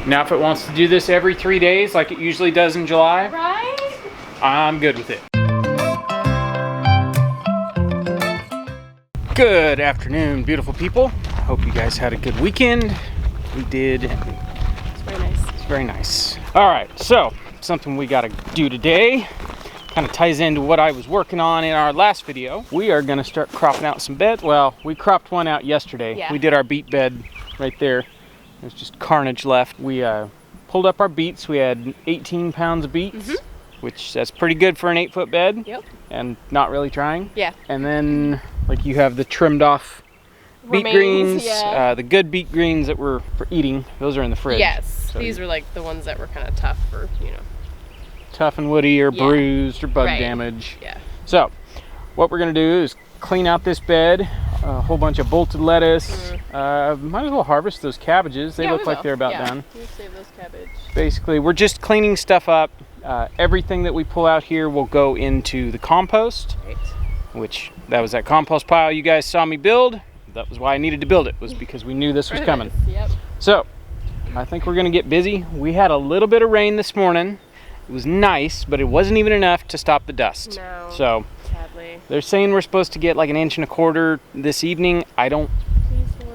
Now if it wants to do this every 3 days like it usually does in July, Right? I'm good with it. Good afternoon, beautiful people. Hope you guys had a good weekend. We did. It's very nice. It's very nice. All right, so something we gotta do today kind of ties into what I was working on in our last video. We are gonna start cropping out some beds. Well, we cropped one out yesterday. Yeah. We did our beet bed right there. There's just carnage left. We pulled up our beets. We had 18 pounds of beets, which that's pretty good for an 8-foot bed. Yep. And not really trying. Yeah. And then like you have the trimmed off beet greens, yeah. the good beet greens that were for eating. Those are in the fridge. Yes. So these were like the ones that were kind of tough for, you know. Tough and woody or bruised or bug damage. Yeah. So what we're gonna do is clean out this bed, a whole bunch of bolted lettuce. Might as well harvest those cabbages. They look like they're about done. We'll save those cabbage. Basically, we're just cleaning stuff up. Everything that we pull out here will go into the compost, Right. which that was that compost pile you guys saw me build. That was why I needed to build it, was because we knew this was coming. Yep. So I think we're gonna get busy. We had a little bit of rain this morning. It was nice, but it wasn't even enough to stop the dust. No. So Sadly. they're saying we're supposed to get like 1.25 inches this evening. I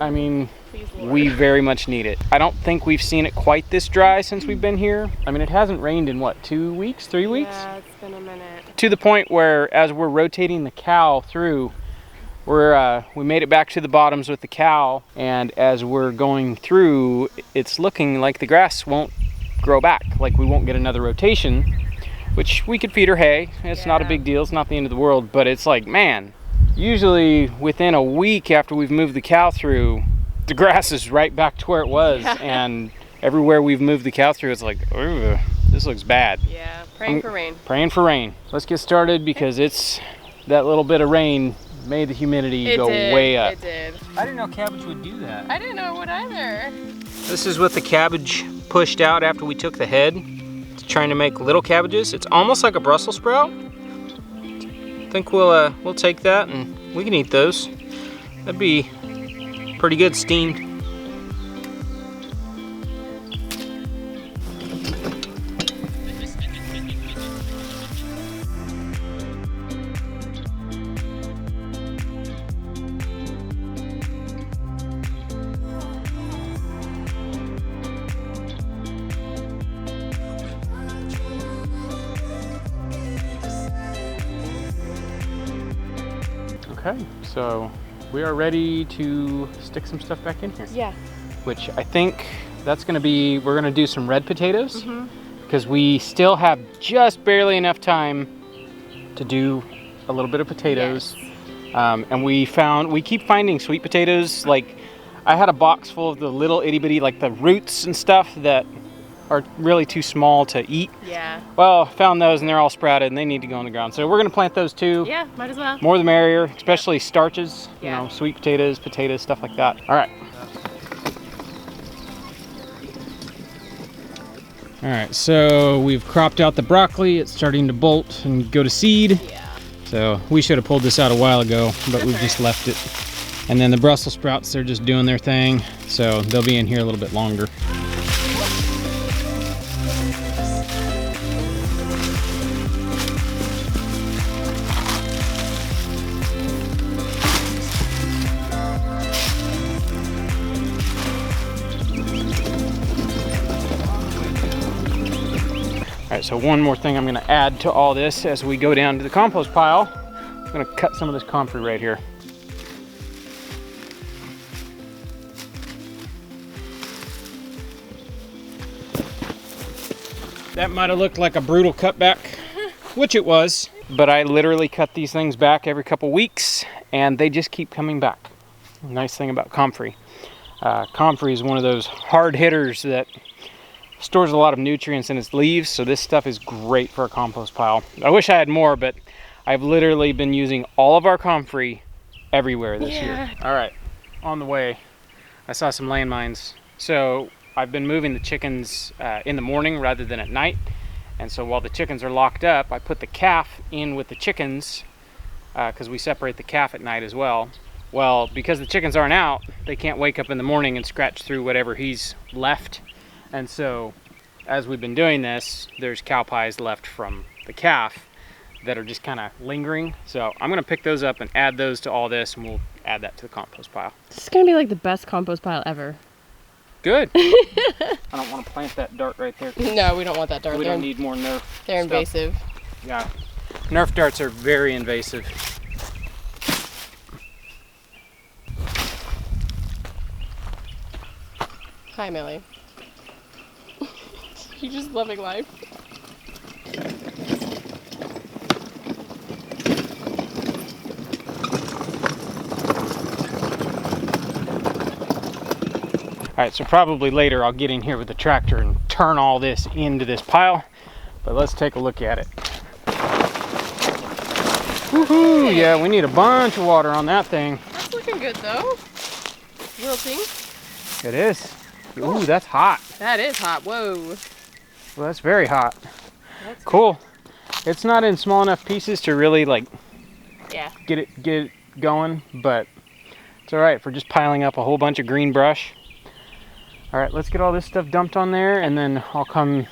mean, Please, Lord. we very much need it. I don't think we've seen it quite this dry since we've been here. I mean, it hasn't rained in what, 2 weeks, 3 weeks? Yeah, it's been a minute. To the point where as we're rotating the cow through, we made it back to the bottoms with the cow, and as we're going through, it's looking like the grass won't grow back. Like we won't get another rotation, which we could feed her hay. It's not a big deal. It's not the end of the world, but it's like, man, usually within a week after we've moved the cow through, the grass is right back to where it was. And everywhere we've moved the cow through, it's like, ugh, this looks bad. Yeah, praying for rain. Praying for rain. Let's get started because it's that little bit of rain made the humidity go way up. It did. I didn't know cabbage would do that. I didn't know it would either. This is what the cabbage pushed out after we took the head. It's trying to make little cabbages. It's almost like a Brussels sprout. I think we'll take that and we can eat those. That'd be pretty good steamed. Okay, so we are ready to stick some stuff back in here. Yeah. Which I think that's gonna be, we're gonna do some red potatoes because we still have just barely enough time to do a little bit of potatoes. Yes. And we keep finding sweet potatoes. Like I had a box full of the little itty bitty, like the roots and stuff that are really too small to eat. Yeah. Well, found those and they're all sprouted and they need to go on the ground. So we're gonna plant those too. Yeah, might as well. More the merrier, especially starches, you Yeah. know, sweet potatoes, stuff like that. All right. All right, so we've cropped out the broccoli. It's starting to bolt and go to seed. Yeah. So we should have pulled this out a while ago, but we've just left it. And then the Brussels sprouts, they're just doing their thing. So they'll be in here a little bit longer. All right, so one more thing I'm gonna add to all this as we go down to the compost pile. I'm gonna cut some of this comfrey right here. That might have looked like a brutal cutback, which it was, but I literally cut these things back every couple weeks and they just keep coming back. Nice thing about comfrey. Comfrey is one of those hard hitters that stores a lot of nutrients in its leaves, so this stuff is great for a compost pile. I wish I had more, but I've literally been using all of our comfrey everywhere this year. All right, on the way, I saw some landmines. So I've been moving the chickens in the morning rather than at night. And so while the chickens are locked up, I put the calf in with the chickens because we separate the calf at night as well. Well, because the chickens aren't out, they can't wake up in the morning and scratch through whatever he's left And so as we've been doing this, there's cow pies left from the calf that are just kind of lingering. So I'm gonna pick those up and add those to all this, and we'll add that to the compost pile. This is gonna be like the best compost pile ever. Good. I don't want to plant that dart right there. No, we don't want that dart. We don't need more Nerf. They're stuff. invasive. Yeah. Nerf darts are very invasive. Hi, Millie. You just loving life. All right, so probably later I'll get in here with the tractor and turn all this into this pile, but let's take a look at it. Woohoo! Yeah, we need a bunch of water on that thing. That's looking good though. Wilting. It is. Ooh, that's hot. That is hot. Whoa. Well, that's very hot. That's cool. It's not in small enough pieces to really like get it going, but it's all right for just piling up a whole bunch of green brush. All right, let's get all this stuff dumped on there, and then I'll come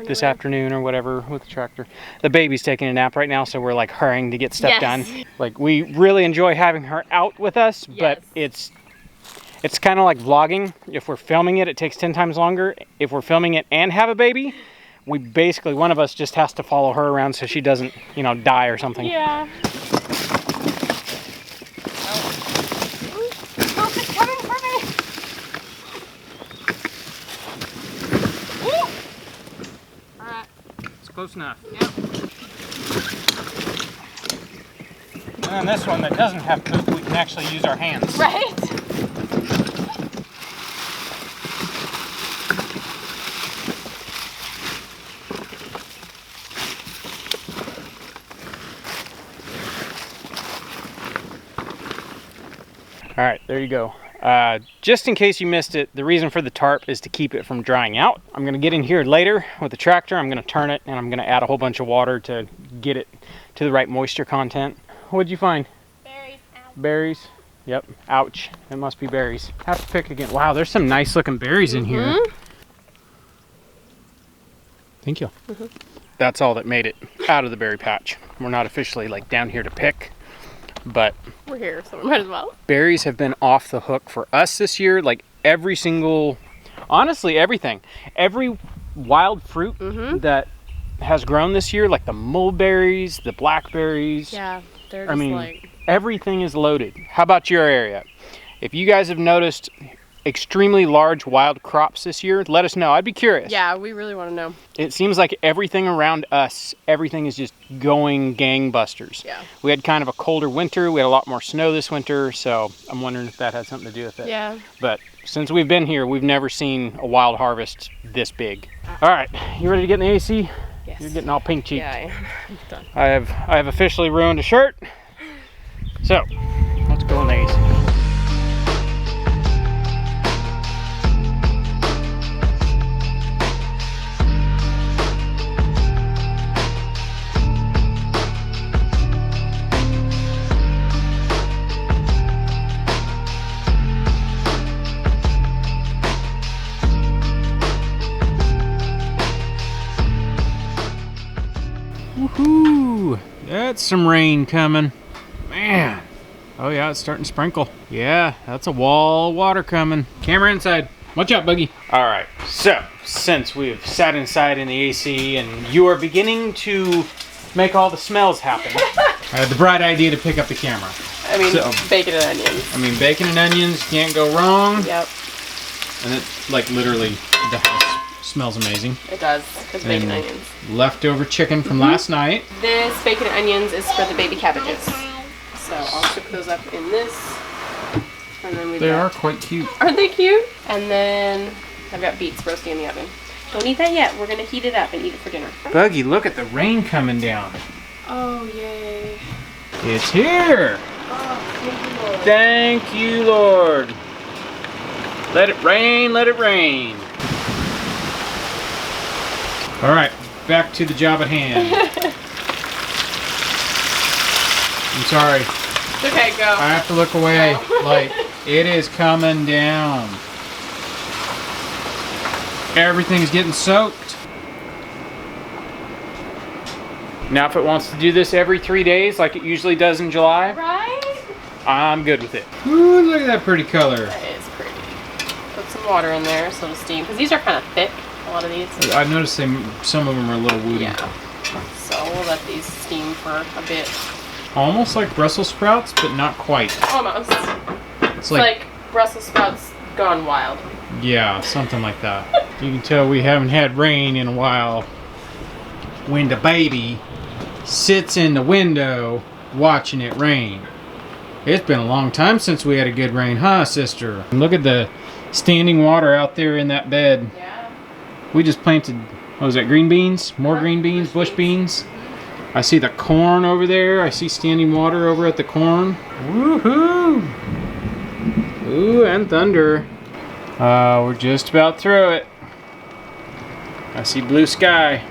this afternoon or whatever with the tractor. The baby's taking a nap right now, so we're like hurrying to get stuff done. Like, we really enjoy having her out with us, but it's kind of like vlogging. If we're filming it, it takes 10 times longer. If we're filming it and have a baby, we basically, one of us just has to follow her around so she doesn't, you know, die or something. Yeah. Close enough. Yep. And then this one that doesn't have poop, we can actually use our hands. Right? All right, there you go. Just in case you missed it, the reason for the tarp is to keep it from drying out. I'm gonna get in here later with the tractor, I'm gonna turn it, and I'm gonna add a whole bunch of water to get it to the right moisture content. What'd you find? Berries. Ouch. Berries? Yep, ouch. It must be berries. Have to pick again. Wow, there's some nice looking berries in here. Thank you. That's all that made it out of the berry patch. We're not officially like down here to pick, but we're here, so we might as well. Berries have been off the hook for us this year. Like every single, honestly, everything. Every wild fruit that has grown this year, like the mulberries, the blackberries. Yeah, they're just like... everything is loaded. How about your area? If you guys have noticed extremely large wild crops this year, let us know. I'd be curious. Yeah, we really want to know. It seems like everything around us, everything is just going gangbusters. Yeah. We had kind of a colder winter. We had a lot more snow this winter, so I'm wondering if that had something to do with it. Yeah. But since we've been here, we've never seen a wild harvest this big. All right, you ready to get in the AC? Yes. You're getting all pink cheeked. Yeah, I am. I'm done. I have officially ruined a shirt. So let's go in the AC. Woohoo! That's some rain coming. Man. Oh yeah, it's starting to sprinkle. Yeah, that's a wall of water coming. Camera inside. Watch out, Buggy. All right, so since we've sat inside in the AC and you are beginning to make all the smells happen, I had the bright idea to pick up the camera. I mean, bacon and onions. I mean, bacon and onions, can't go wrong. Yep. And it, like, literally, the house smells amazing. It does, because bacon and onions. Leftover chicken from last night. This bacon and onions is for the baby cabbages. So I'll cook those up in this. And then They are quite cute. Aren't they cute? And then I've got beets roasting in the oven. Don't eat that yet. We're going to heat it up and eat it for dinner. Buggy, look at the rain coming down. Oh, yay. It's here. Oh, thank you, Lord. Thank you, Lord. Let it rain, let it rain. All right, back to the job at hand. I'm sorry. Okay, go. I have to look away. Go. Like, it is coming down. Everything's getting soaked. Now if it wants to do this every 3 days like it usually does in July, Right? I'm good with it. Ooh, look at that pretty color. That is pretty. Put some water in there so it'll steam. Because these are kind of thick, a lot of these. I've noticed some of them are a little woody. Yeah. So we'll let these steam for a bit. Almost like Brussels sprouts, but not quite. Almost. It's like Brussels sprouts gone wild. Yeah, something like that. You can tell we haven't had rain in a while when the baby sits in the window watching it rain. It's been a long time since we had a good rain, huh, sister? And look at the standing water out there in that bed. Yeah. We just planted, what was that, green beans? More green beans, bush beans. I see the corn over there. I see standing water over at the corn. Woohoo! Ooh, and thunder. We're just about through it. I see blue sky.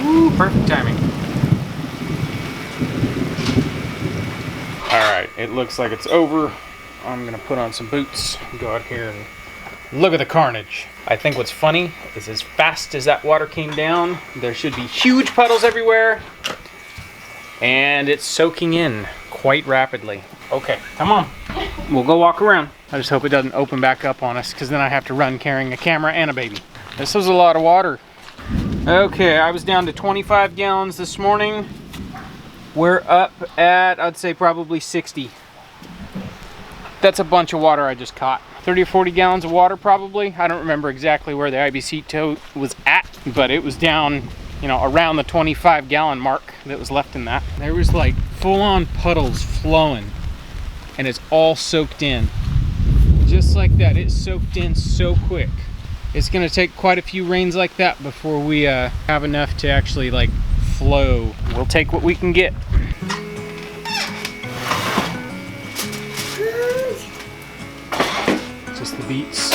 Ooh, perfect timing. Alright, it looks like it's over. I'm gonna put on some boots and go out here and look at the carnage. I think what's funny is as fast as that water came down, there should be huge puddles everywhere. And it's soaking in quite rapidly. Okay, come on. We'll go walk around. I just hope it doesn't open back up on us because then I have to run carrying a camera and a baby. This was a lot of water. Okay, I was down to 25 gallons this morning. We're up at, I'd say probably 60. That's a bunch of water I just caught. 30 or 40 gallons of water probably. I don't remember exactly where the IBC tote was at, but it was down, you know, around the 25 gallon mark that was left in that. There was like full-on puddles flowing and it's all soaked in. Just like that, it soaked in so quick. It's gonna take quite a few rains like that before we have enough to actually like flow. We'll take what we can get. Just the beets.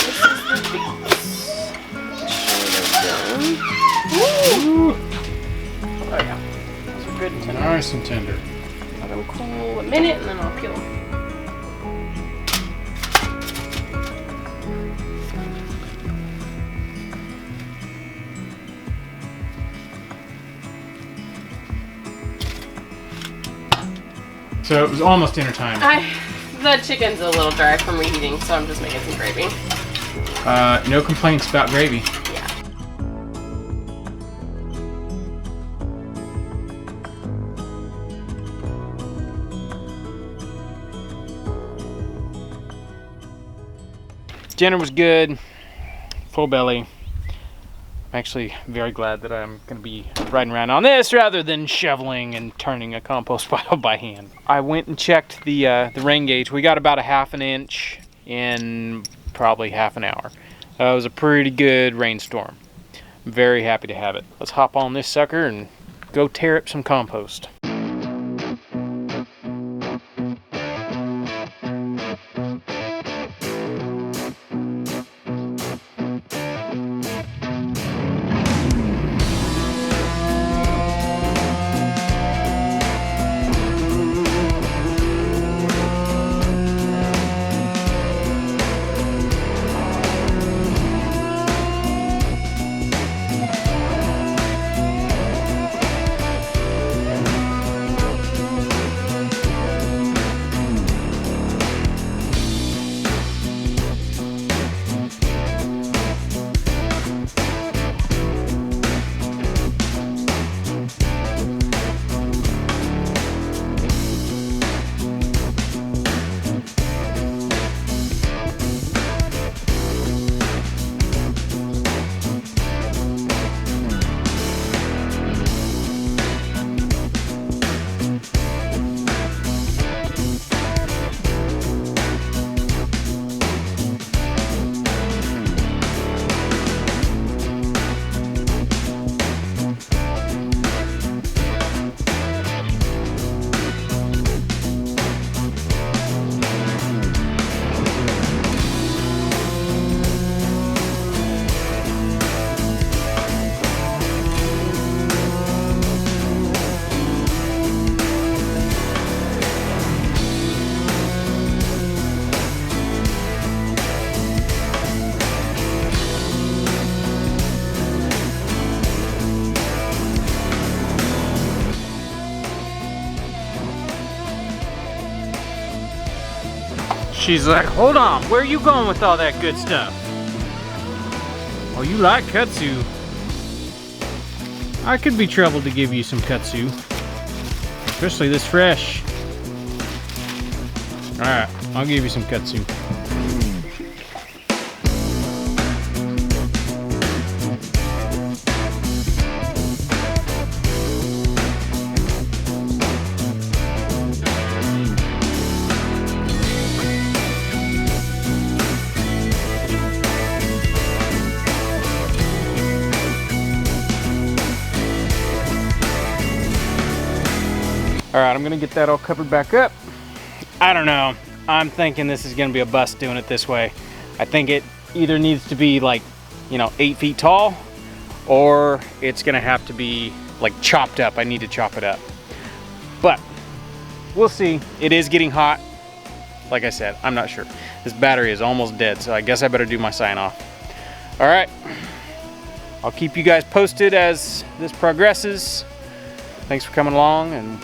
Ooh. Oh yeah, those are good and tender. Nice and tender. Let them cool a minute and then I'll peel them. So it was almost dinner time. The chicken's a little dry from reheating, so I'm just making some gravy. No complaints about gravy. Yeah. Dinner was good, full belly. I'm actually very glad that I'm going to be riding around on this rather than shoveling and turning a compost pile by hand. I went and checked the rain gauge. We got about a ½ an inch in probably half an hour. It was a pretty good rainstorm. I'm very happy to have it. Let's hop on this sucker and go tear up some compost. She's like, hold on, where are you going with all that good stuff? Oh, you like kudzu. I could be troubled to give you some kudzu. Especially this fresh. Alright, I'll give you some kudzu. All right, I'm gonna get that all covered back up. I don't know. I'm thinking this is gonna be a bust doing it this way. I think it either needs to be like, 8 feet tall, or it's gonna have to be like chopped up. I need to chop it up. But we'll see. It is getting hot. Like I said, I'm not sure. This battery is almost dead, so I guess I better do my sign off. All right. I'll keep you guys posted as this progresses. Thanks for coming along, and